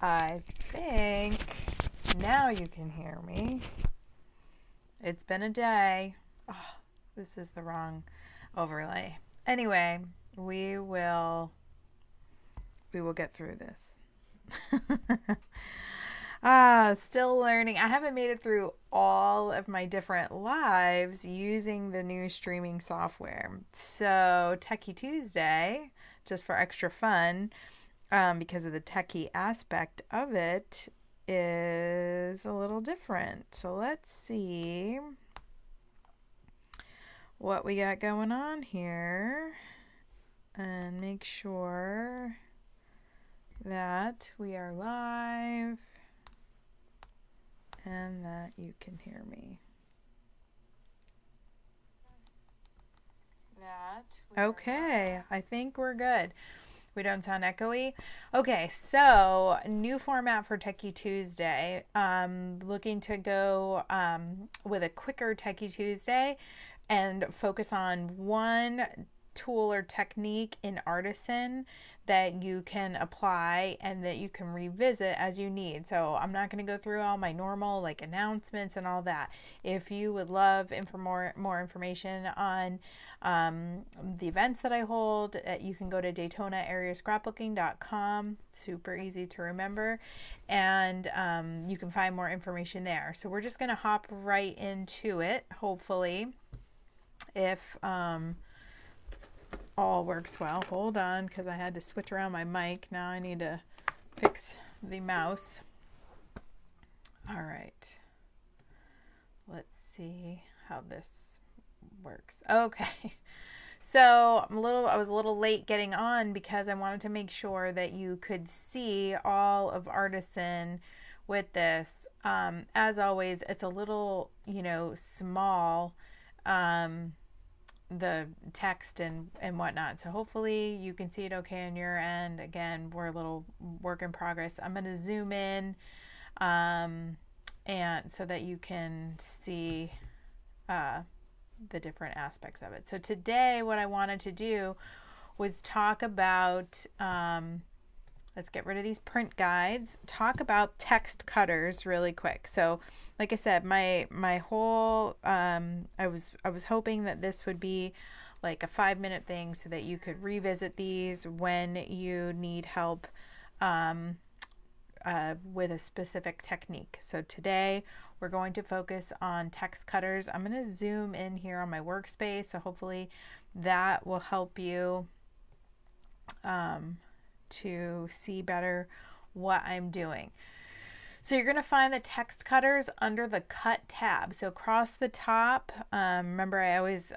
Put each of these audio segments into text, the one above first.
I think now you can hear me. It's been a day. Oh, this is the wrong overlay. Anyway, we will get through this. Still learning. I haven't made it through all of my different lives using the new streaming software. So, Techie Tuesday, just for extra fun, because of the techie aspect of it, is a little different. So, let's see what we got going on here and make sure that we are live and that you can hear me. Okay, I think we're good. We don't sound echoey. Okay, so new format for Techie Tuesday. Looking to go with a quicker Techie Tuesday and focus on one tool or technique in Artisan that you can apply and that you can revisit as you need. So I'm not going to go through all my normal like announcements and all that. If you would love more information on the events that I hold, you can go to DaytonaAreaScrapbooking.com. Super easy to remember, and you can find more information there. So we're just going to hop right into it, hopefully, if all works well. Hold on, because I had to switch around my mic. Now I need to fix the mouse. All right. Let's see how this works. Okay. So I was a little late getting on because I wanted to make sure that you could see all of Artisan with this. As always, it's a little, small, the text and whatnot. So hopefully you can see it okay on your end. Again, we're a little work in progress. I'm going to zoom in and so that you can see the different aspects of it. So today what I wanted to do was talk about, let's get rid of these print guides, talk about text cutters really quick. So like I said, my whole, I was hoping that this would be like a 5-minute thing so that you could revisit these when you need help with a specific technique. So today we're going to focus on text cutters. I'm going to zoom in here on my workspace, so hopefully that will help you to see better what I'm doing. So you're going to find the text cutters under the Cut tab. So across the top, remember I always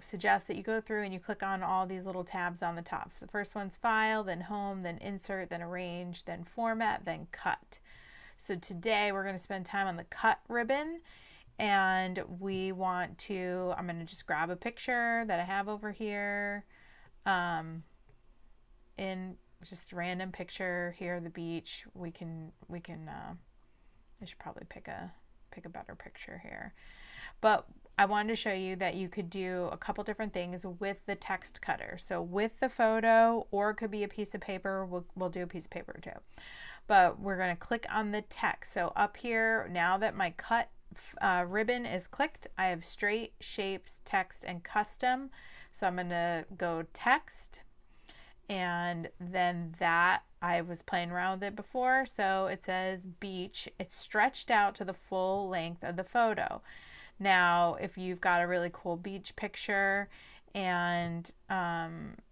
suggest that you go through and you click on all these little tabs on the top. So the first one's File, then Home, then Insert, then Arrange, then Format, then Cut. So today we're going to spend time on the Cut ribbon, and I'm going to just grab a picture that I have over here in just a random picture here, the beach. I should probably pick a better picture here. But I wanted to show you that you could do a couple different things with the text cutter. So with the photo, or it could be a piece of paper. We'll do a piece of paper too. But we're going to click on the text. So up here, now that my cut ribbon is clicked, I have straight, shapes, text, and custom. So I'm going to go text. And then that, I was playing around with it before, so it says beach. It's stretched out to the full length of the photo. Now, if you've got a really cool beach picture and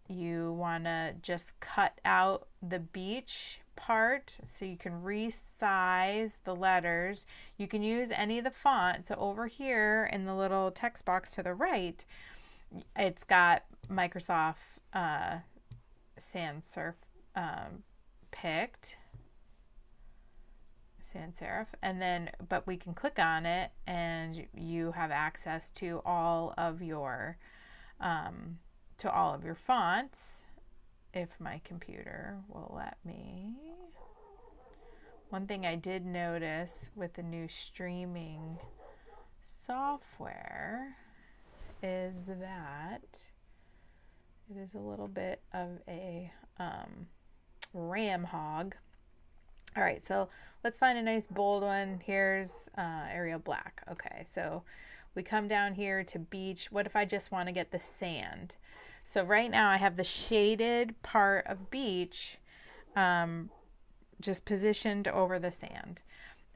you want to just cut out the beach part so you can resize the letters, you can use any of the font. So over here in the little text box to the right, it's got Microsoft sans serif picked, sans serif, and then but we can click on it and you have access to all of your fonts if my computer will let me. One thing I did notice with the new streaming software is that it is a little bit of a RAM hog All right, so let's find a nice bold one. Here's Arial Black. Okay, so we come down here to beach. What if I just want to get the sand? So right now I have the shaded part of beach just positioned over the sand.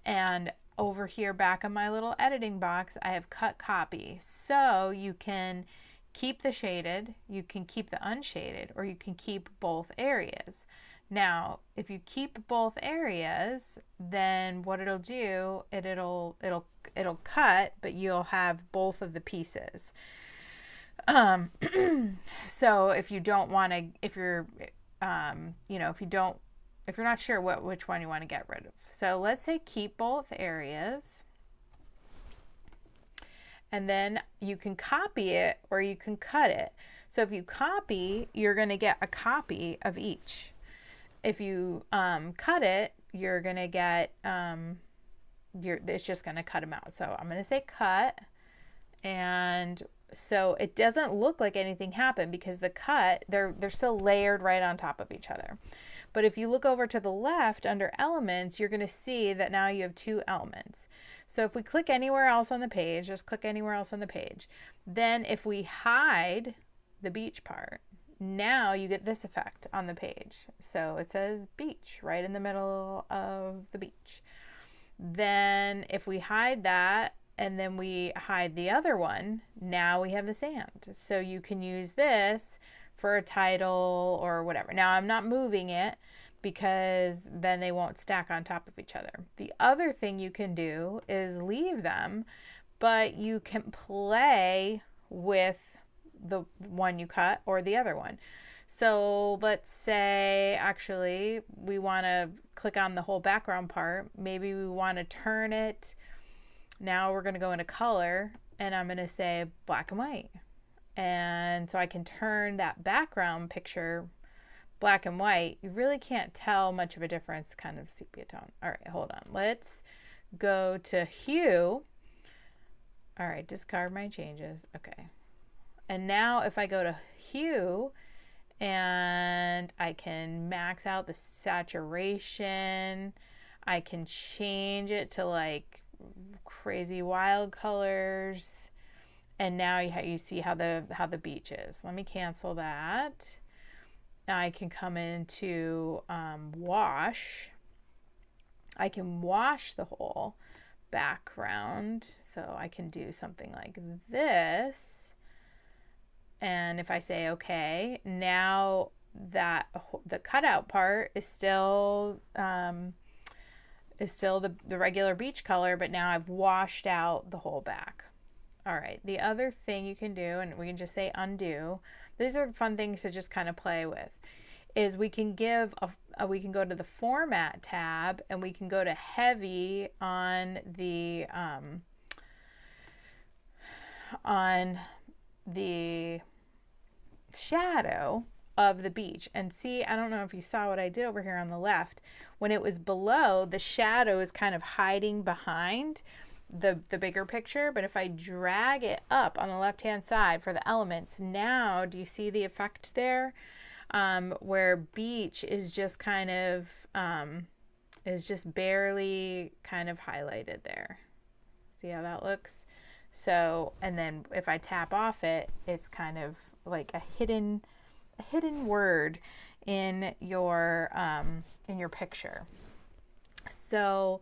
And over here back in my little editing box, I have cut copy. So you can keep the shaded, you can keep the unshaded, or you can keep both areas. Now, if you keep both areas, then what it'll do, it'll cut, but you'll have both of the pieces. So if you don't want to, if you're, if you're not sure which one you want to get rid of. So let's say keep both areas. And then you can copy it or you can cut it. So if you copy, you're going to get a copy of each. If you cut it, you're going to get, it's just going to cut them out. So I'm going to say cut. And so it doesn't look like anything happened because the cut, they're still layered right on top of each other. But if you look over to the left under elements, you're going to see that now you have two elements. So if we click anywhere else on the page, just click anywhere else on the page, then if we hide the beach part, now you get this effect on the page. So it says beach right in the middle of the beach. Then if we hide that and then we hide the other one, now we have the sand. So you can use this for a title or whatever. Now I'm not moving it because then they won't stack on top of each other. The other thing you can do is leave them, but you can play with the one you cut or the other one. So let's say actually we want to click on the whole background part. Maybe we want to turn it. Now we're going to go into color and I'm going to say black and white. And so I can turn that background picture black and white. You really can't tell much of a difference, kind of sepia tone. All right, hold on. Let's go to hue. All right, discard my changes. Okay. And now if I go to hue and I can max out the saturation, I can change it to like crazy wild colors. And now you see how the beach is. Let me cancel that. Now I can come into wash. I can wash the whole background. So I can do something like this. And if I say okay, now that the cutout part is still the regular beach color, but now I've washed out the whole back. All right, the other thing you can do, and we can just say undo, these are fun things to just kind of play with, is we can we can go to the format tab and we can go to heavy on the shadow of the beach. And see, I don't know if you saw what I did over here on the left. When it was below, the shadow is kind of hiding behind the bigger picture, but if I drag it up on the left hand side for the elements, now do you see the effect there, where beach is just kind of is just barely kind of highlighted there. See how that looks? So, and then if I tap off it, it's kind of like a hidden word in your picture. So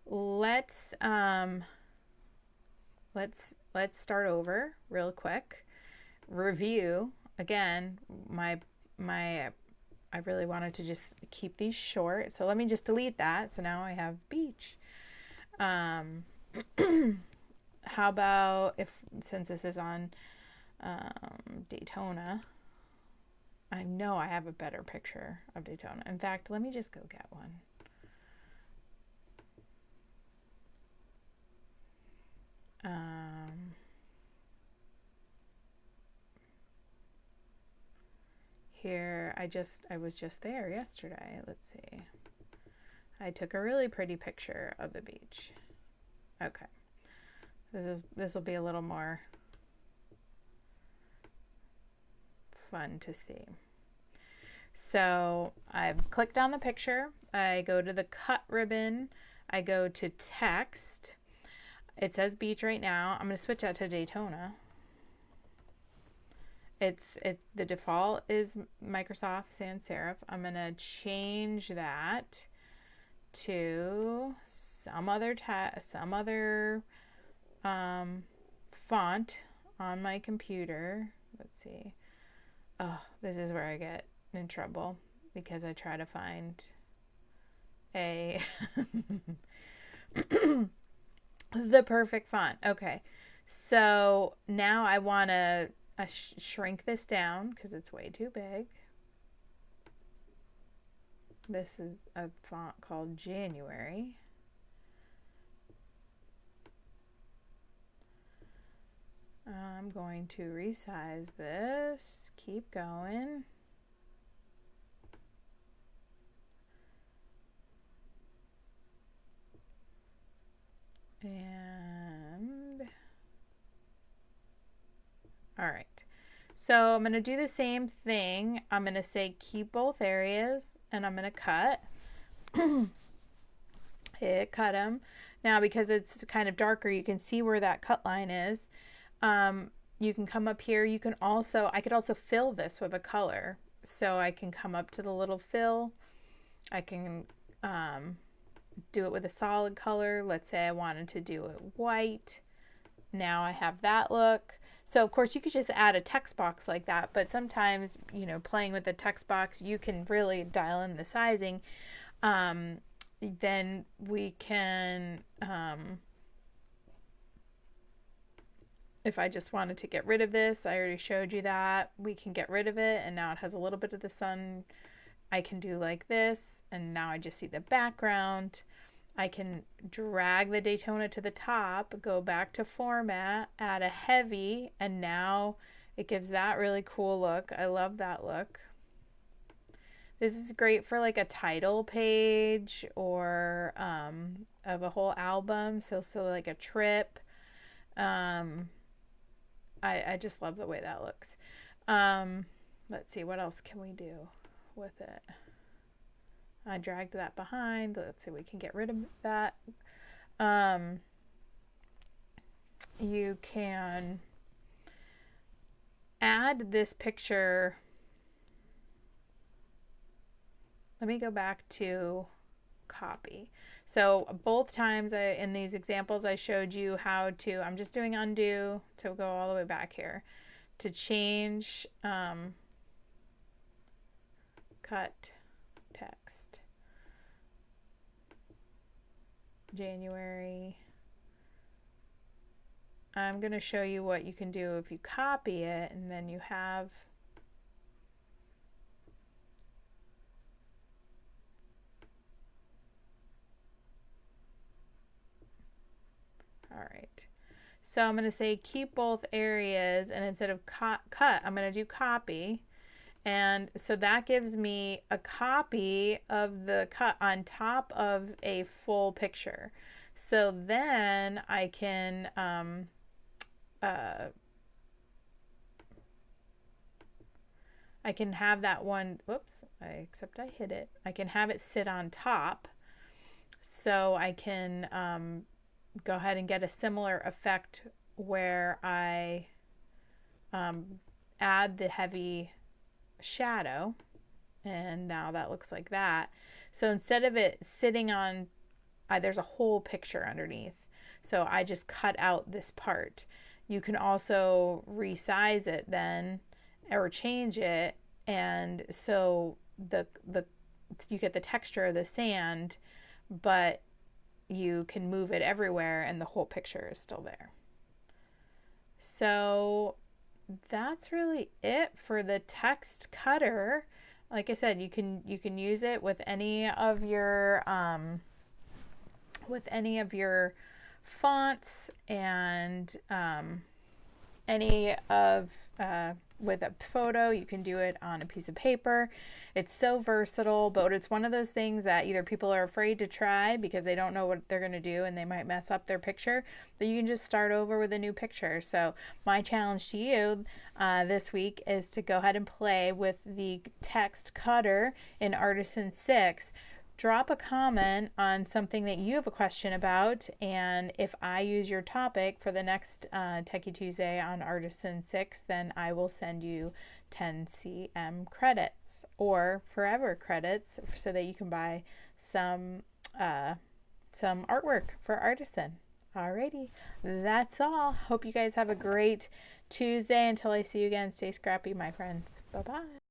let's start over real quick. Review again. I really wanted to just keep these short, so let me just delete that. So now I have beach. How about since this is on Daytona, I know I have a better picture of Daytona. In fact, let me just go get one. Here, I was just there yesterday. Let's see. I took a really pretty picture of the beach. Okay. This will be a little more fun to see. So I've clicked on the picture I go to the cut ribbon, I go to text. It says beach right now. I'm going to switch that to Daytona. The default is Microsoft Sans Serif. I'm going to change that to some other font on my computer. Let's see. Oh, this is where I get in trouble because I try to find a the perfect font. Okay, so now I want to shrink this down because it's way too big. This is a font called January. I'm going to resize this. Keep going. And all right. So I'm going to do the same thing. I'm going to say keep both areas and I'm going to cut. Hit cut them. Now because it's kind of darker, you can see where that cut line is. You can come up here. I could also fill this with a color. So I can come up to the little fill. I can do it with a solid color. Let's say I wanted to do it white. Now I have that look. So of course you could just add a text box like that, but sometimes, you know, playing with the text box, you can really dial in the sizing. Then we can, if I just wanted to get rid of this, I already showed you that. We can get rid of it, and now it has a little bit of the sun. I can do like this, and now I just see the background. I can drag the Daytona to the top, go back to format, add a heavy, and now it gives that really cool look. I love that look. This is great for like a title page or of a whole album, so like a trip. I just love the way that looks. Let's see, what else can we do with it? I dragged that behind. Let's see, we can get rid of that. You can add this picture. Let me go back to copy. So both times in these examples I showed you how to, I'm just doing undo to go all the way back here, to change cut text. January. I'm going to show you what you can do if you copy it and then you have all right. So I'm going to say keep both areas, and instead of cut, I'm going to do copy. And so that gives me a copy of the cut on top of a full picture. So then I can have that one, whoops, except I hit it. I can have it sit on top. So I can go ahead and get a similar effect where I add the heavy shadow, and now that looks like that. So instead of it sitting on, there's a whole picture underneath, so I just cut out this part. You can also resize it then or change it, and so you get the texture of the sand, but you can move it everywhere and the whole picture is still there. So that's really it for the text cutter. Like I said, you can use it with any of your fonts and any of with a photo. You can do it on a piece of paper. It's so versatile, but it's one of those things that either people are afraid to try because they don't know what they're going to do and they might mess up their picture, but you can just start over with a new picture. So my challenge to you this week is to go ahead and play with the text cutter in Artisan 6. drop a comment on something that you have a question about, and if I use your topic for the next Techie Tuesday on Artisan 6, then I will send you 10 CM credits or forever credits so that you can buy some artwork for Artisan. Alrighty, that's all. Hope you guys have a great Tuesday. Until I see you again, stay scrappy, my friends. Bye-bye.